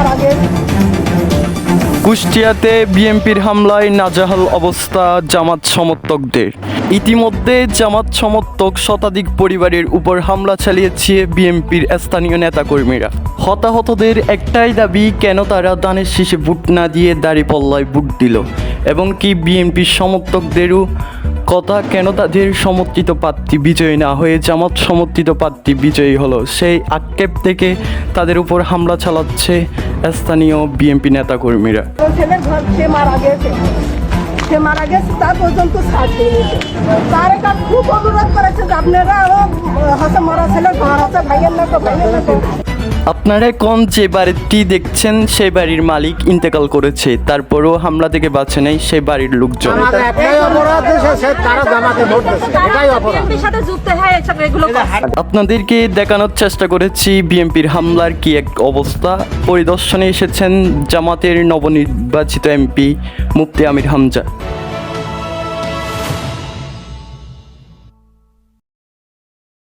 মারা গেছে। কুষ্টিয়াতে বিএনপির হামলায় নাজেহাল অবস্থা জামাত সমর্থকদের। ইতিমধ্যে জামাত সমর্থক শতাধিক পরিবারের উপর হামলা চালিয়েছে বিএনপির স্থানীয় নেতাকর্মীরা। হতাহতদের একটাই দাবি, কেন তারা দানের শীষে ভোট না দিয়ে দাঁড়িপাল্লায় ভোট দিল, এবং কি বিএনপির সমর্থকদেরও কথা, কেন তাদের সমর্থিত প্রার্থী বিজয়ী না হয়ে জামাত সমর্থিত প্রার্থী বিজয়ী হলো, সেই আক্ষেপ থেকে তাদের উপর হামলা চালাচ্ছে স্থানীয় বিএনপি নেতাকর্মীরা। ছেলের ঘর সে মারা গেছে, তা পর্যন্ত ছাড় দিয়েছে। তার একটা খুব অনুরোধ করেছে যে আপনারা হচ্ছে মরা ছেলের ঘর হচ্ছে ভাইয়ের না তো। আপনারা এখন যে বাড়িটি দেখছেন সেই বাড়ির মালিক ইন্তেকাল করেছে, তারপরও হামলা থেকে বাঁচে নাই সেই বাড়ির লোকজন। আপনাদেরকে দেখানোর চেষ্টা করেছি বিএনপির হামলার কি এক অবস্থা। পরিদর্শনে এসেছেন জামাতের নবনির্বাচিত এমপি মুফতি আমির হামজা।